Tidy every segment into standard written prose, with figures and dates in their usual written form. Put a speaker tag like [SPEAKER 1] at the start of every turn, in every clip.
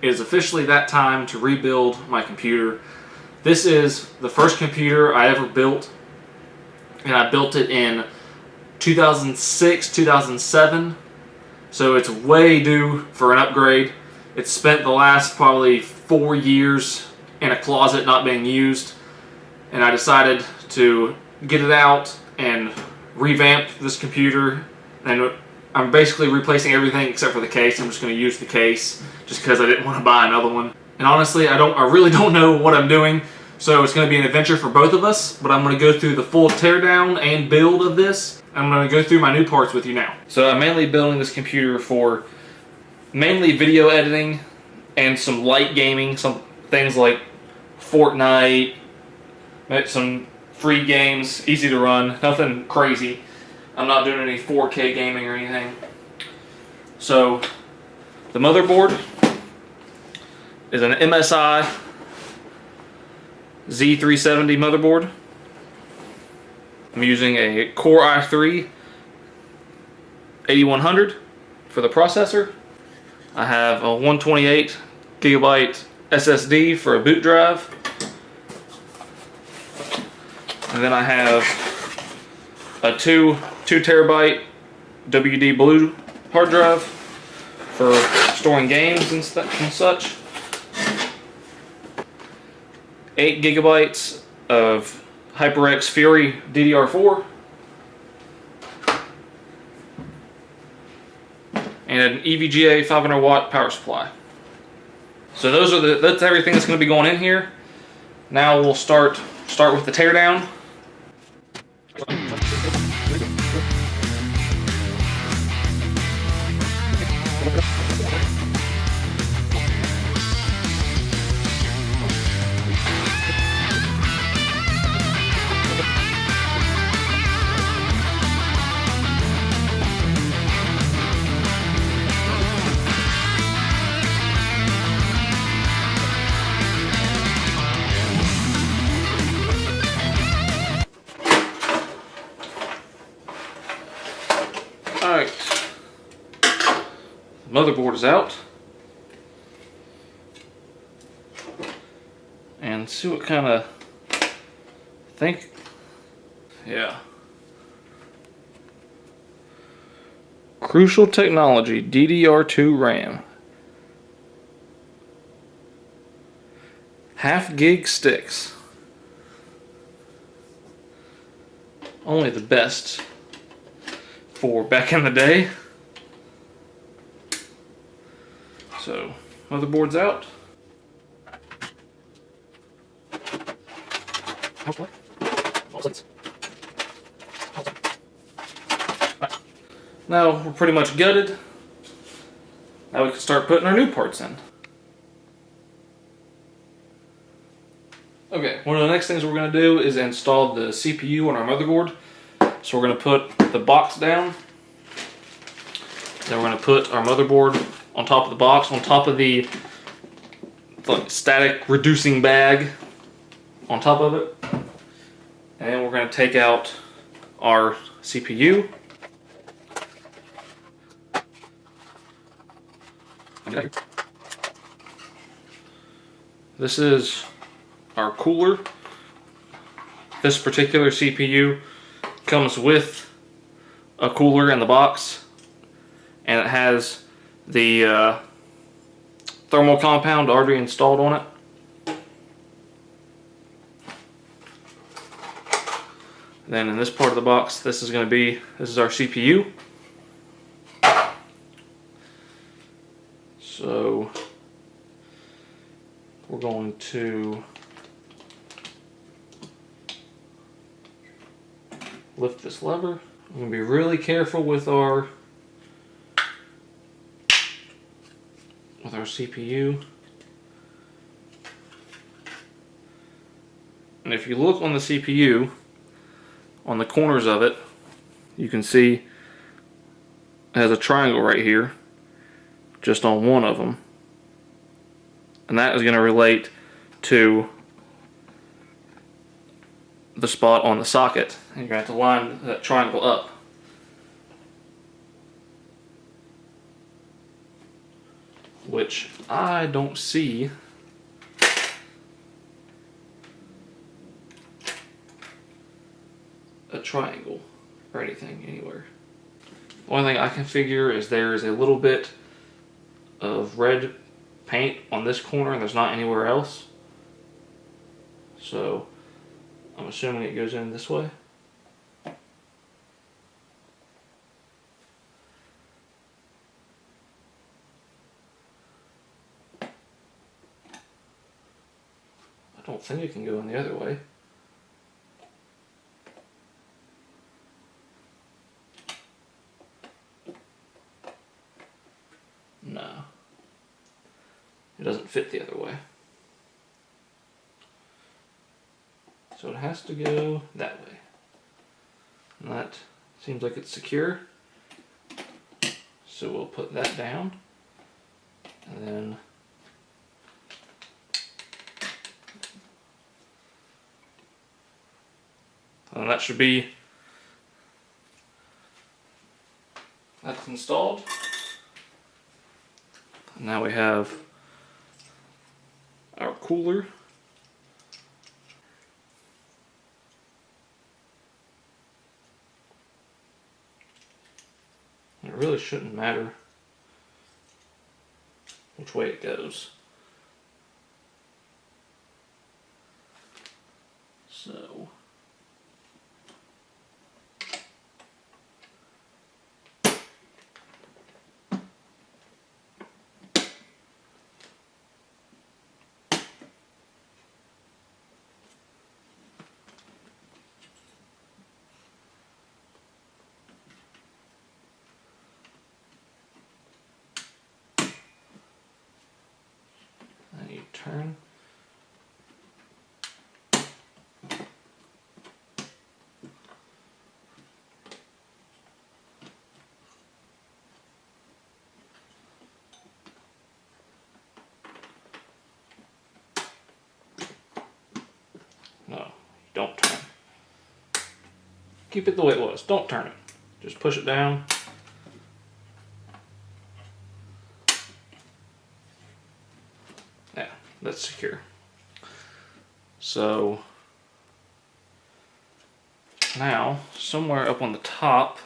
[SPEAKER 1] It is officially that time to rebuild my computer. This is the first computer I ever built, and I built it in 2006, 2007, so it's way due for an upgrade. It's spent the last probably 4 years in a closet not being used, and I decided to get it out and revamp this computer, and I'm basically replacing everything except for the case. I'm just going to use the case just because I didn't want to buy another one. And honestly, I really don't know what I'm doing, so it's going to be an adventure for both of us, but I'm going to go through the full teardown and build of this. I'm going to go through my new parts with you now. So I'm mainly building this computer for mainly video editing and some light gaming, some things like Fortnite, some free games, easy to run, nothing crazy. I'm not doing any 4K gaming or anything. So the motherboard is an MSI Z370 motherboard. I'm using a Core i3 8100 for the processor. I have a 128 gigabyte SSD for a boot drive. And then I have a 2 terabyte WD Blue hard drive for storing games and such. 8 gigabytes of HyperX Fury DDR4. And an EVGA 500 watt power supply. So that's everything that's going to be going in here. Now we'll start with the teardown. Alright, motherboard is out, and see what kind of think. Yeah, Crucial Technology DDR2 RAM, half gig sticks, only the best for back in the day. So motherboard's out. Now we're pretty much gutted. Now we can start putting our new parts in. Okay, one of the next things we're going to do is install the CPU on our motherboard. So we're going to put the box down. Then we're going to put our motherboard on top of the box, on top of the static reducing bag on top of it. And we're going to take out our CPU. This is our cooler. This particular CPU comes with a cooler in the box, and it has the thermal compound already installed on it. Then in this part of the box, this is our CPU. So we're going to lift this lever. I'm going to be really careful with our CPU. And if you look on the CPU, on the corners of it, you can see it has a triangle right here, just on one of them. And that is going to relate to the spot on the socket. And you're going to have to line that triangle up. which I don't see a triangle or anything anywhere. The only thing I can figure is there is a little bit of red paint on this corner and there's not anywhere else. So I'm assuming it goes in this way. I don't think it can go in the other way. No. It doesn't fit the other way. So it has to go that way. And that seems like it's secure. So we'll put that down. And then that should be, that's installed. Now we have our cooler. It really shouldn't matter which way it goes. So you turn. No, you don't turn. Keep it the way it was. Don't turn it. Just push it down. Yeah, that's secure. So now, somewhere up on the top,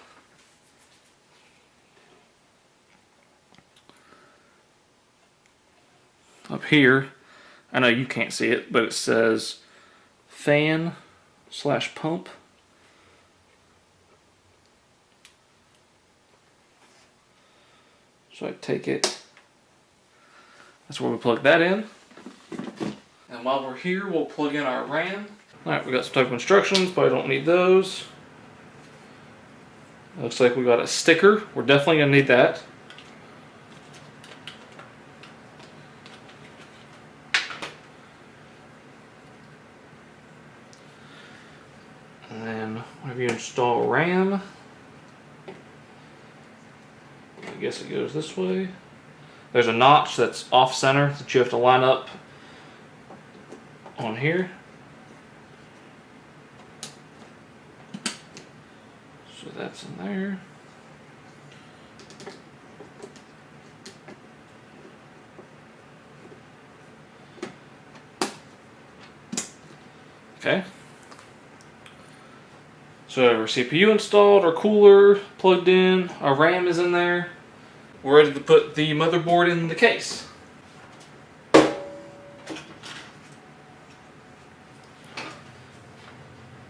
[SPEAKER 1] up here, I know you can't see it, but it says fan/pump. So I take it, that's where we plug that in. And while we're here, we'll plug in our RAM. Alright, we got some type of instructions, but I don't need those. Looks like we got a sticker. We're definitely going to need that. And then whenever you install RAM, I guess it goes this way. There's a notch that's off center that you have to line up on here. So that's in there. Okay. So our CPU installed, our cooler plugged in, our RAM is in there. We're ready to put the motherboard in the case. And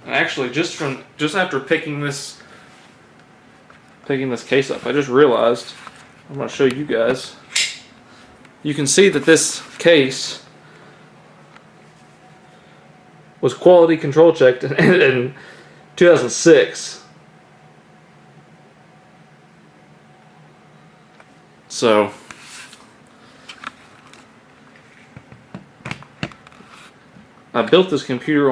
[SPEAKER 1] actually, just after picking this case up, I just realized, I'm going to show you guys. You can see that this case was quality control checked in 2006. So I built this computer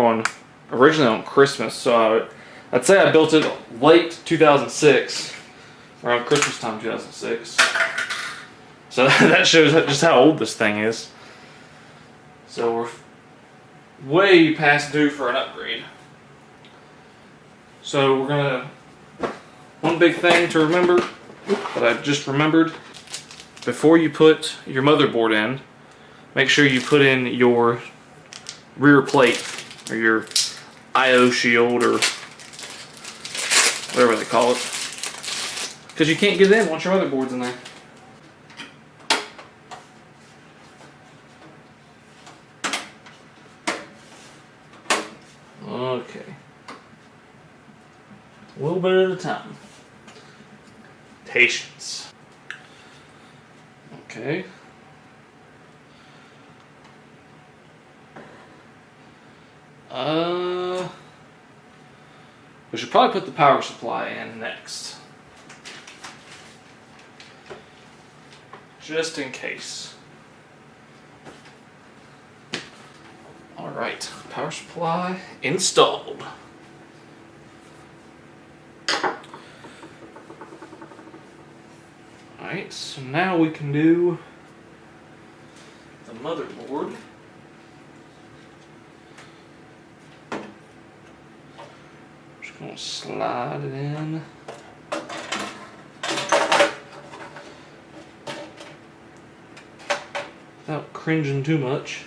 [SPEAKER 1] originally on Christmas, so I'd say I built it late 2006, around Christmas time 2006. So that shows just how old this thing is. So we're way past due for an upgrade. So we're gonna, one big thing to remember that I just remembered before you put your motherboard in, make sure you put in your rear plate or your I/O shield or whatever they call it, because you can't get it in once your motherboard's in there. Okay. A little bit at a time. Patience. Okay. We should probably put the power supply in next. Just in case. Alright, power supply installed. Alright, so now we can do the motherboard. Just gonna slide it in. Without cringing too much.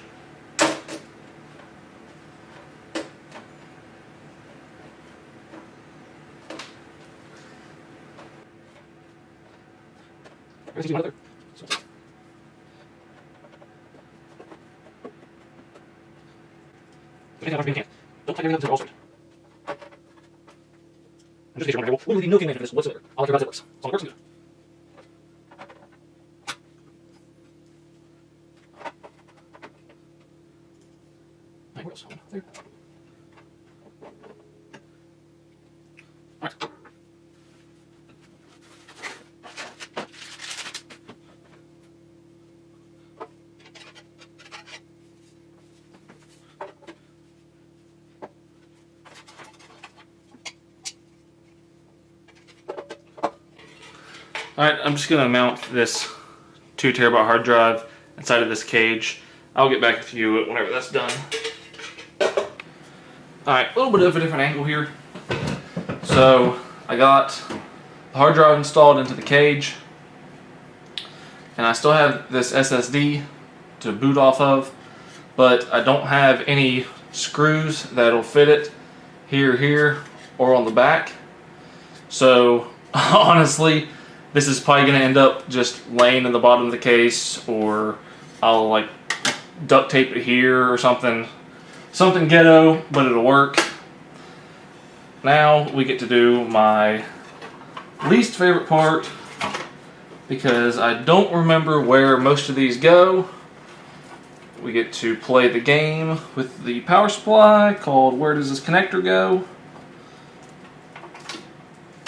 [SPEAKER 1] Don't take everything to the all straight. I'm just going to literally no game for this whatsoever. All I care about is it works. So it works good. Alright, where else? There. Alright. Alright, I'm just going to mount this 2 terabyte hard drive inside of this cage. I'll get back with you whenever that's done. Alright, a little bit of a different angle here. So, I got the hard drive installed into the cage. And I still have this SSD to boot off of. But I don't have any screws that'll fit it here, or on the back. So, honestly, this is probably going to end up just laying in the bottom of the case, or I'll like duct tape it here or something. Something ghetto, but it'll work. Now we get to do my least favorite part, because I don't remember where most of these go. We get to play the game with the power supply called Where Does This Connector Go?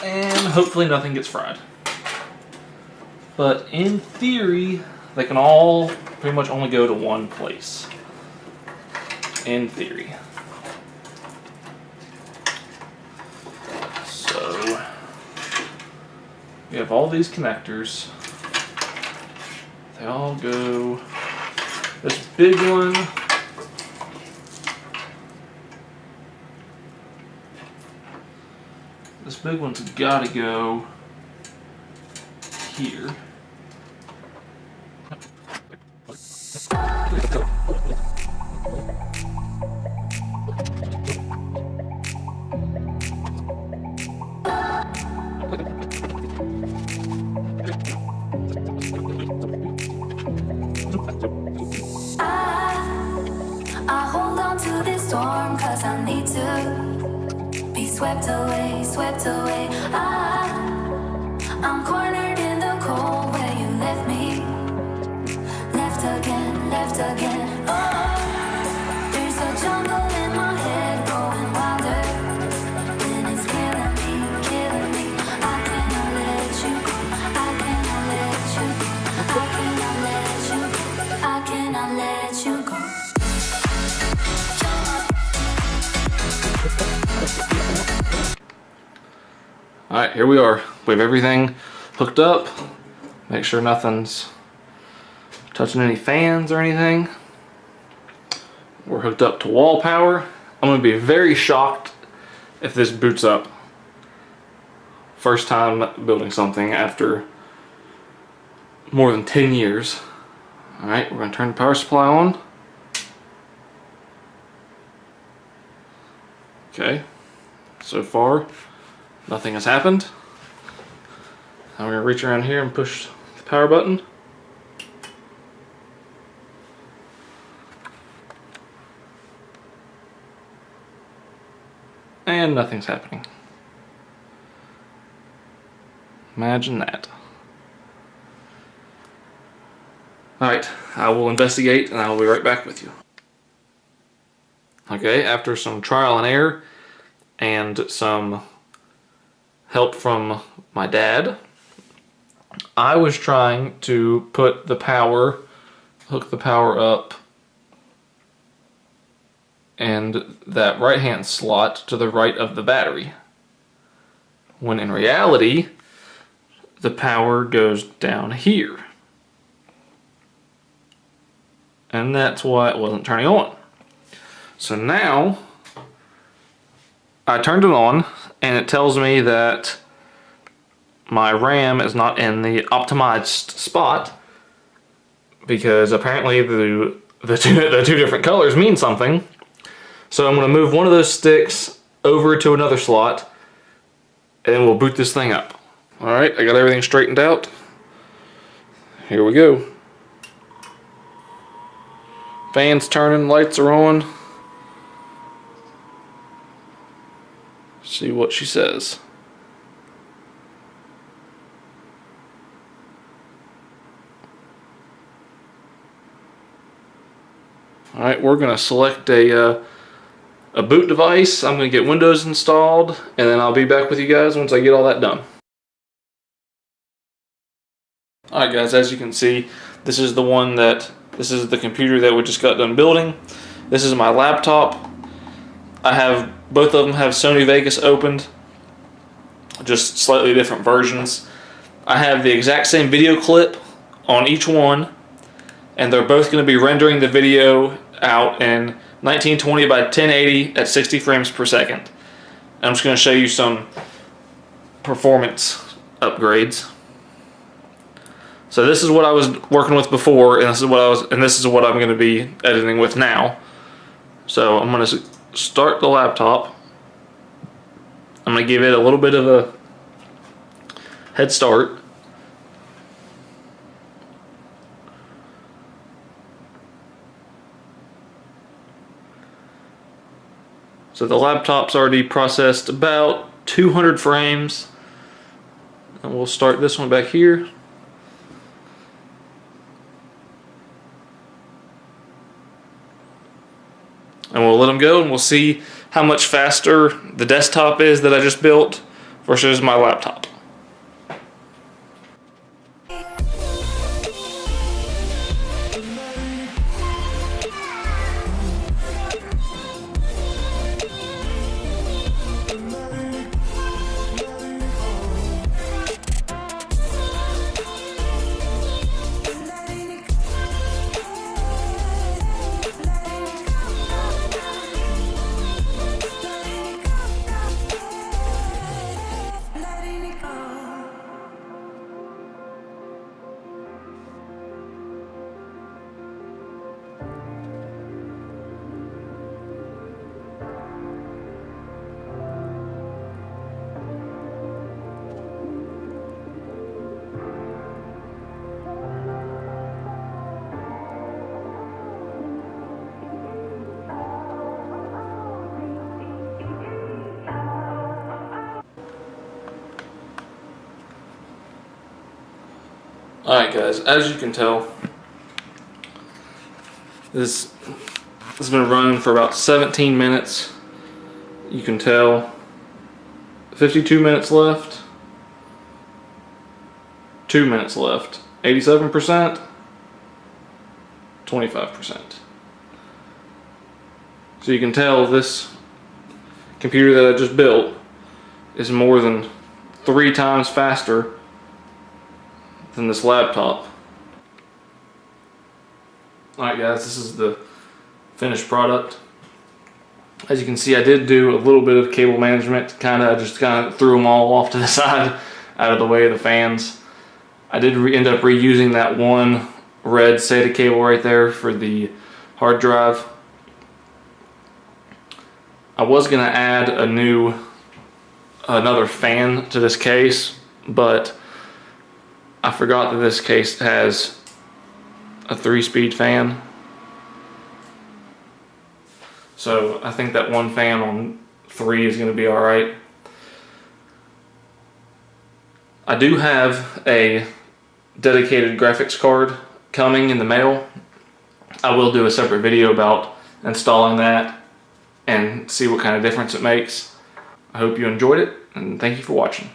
[SPEAKER 1] And hopefully nothing gets fried. But in theory, they can all pretty much only go to one place. In theory. So, we have all these connectors. They all go. This big one. This big one's gotta go here.
[SPEAKER 2] I hold on to this storm 'cause I need to be swept away, swept away. I'm cornered in the cold where you left me. Left again, left again. Oh, there's a jungle in my head growing wilder, and it's killing me, killing me. I cannot let you go. I cannot let you go. I cannot let you go. I cannot let you go.
[SPEAKER 1] Alright, here we are. We have everything hooked up. Make sure nothing's touching any fans or anything. We're hooked up to wall power. I'm going to be very shocked if this boots up. First time building something after more than 10 years. Alright, we're going to turn the power supply on. Okay, so far nothing has happened. Now we're going to reach around here and push the power button. And nothing's happening. Imagine that. Alright, I will investigate and I will be right back with you. Okay, after some trial and error and some help from my dad, I was trying to put the power, hook the power up and that right hand slot to the right of the battery, when in reality the power goes down here, and that's why it wasn't turning on. So now I turned it on and it tells me that my RAM is not in the optimized spot, because apparently the two different colors mean something. So I'm going to move one of those sticks over to another slot and we'll boot this thing up. Alright, I got everything straightened out. Here we go. Fans turning, lights are on. See what she says. Alright, we're going to select a boot device. I'm going to get Windows installed, and then I'll be back with you guys once I get all that done. Alright guys, as you can see, this is the computer that we just got done building. This is my laptop. Both of them have Sony Vegas opened, just slightly different versions. I have the exact same video clip on each one, and they're both going to be rendering the video out in 1920 by 1080 at 60 frames per second. I'm just going to show you some performance upgrades. So this is what I was working with before, and this is what I'm going to be editing with now. So I'm going to start the laptop. I'm going to give it a little bit of a head start. So the laptop's already processed about 200 frames. And we'll start this one back here. And we'll let them go, and we'll see how much faster the desktop is that I just built versus my laptop. Alright guys, as you can tell, this has been running for about 17 minutes. You can tell 52 minutes left, 2 minutes left, 87%, 25%. So you can tell this computer that I just built is more than 3 times faster than this laptop. Alright guys, this is the finished product. As you can see, I did do a little bit of cable management, just kind of threw them all off to the side out of the way of the fans. I did end up reusing that one red SATA cable right there for the hard drive. I was going to add another fan to this case, but I forgot that this case has a 3-speed fan. So I think that one fan on 3 is going to be alright. I do have a dedicated graphics card coming in the mail. I will do a separate video about installing that and see what kind of difference it makes. I hope you enjoyed it, and thank you for watching.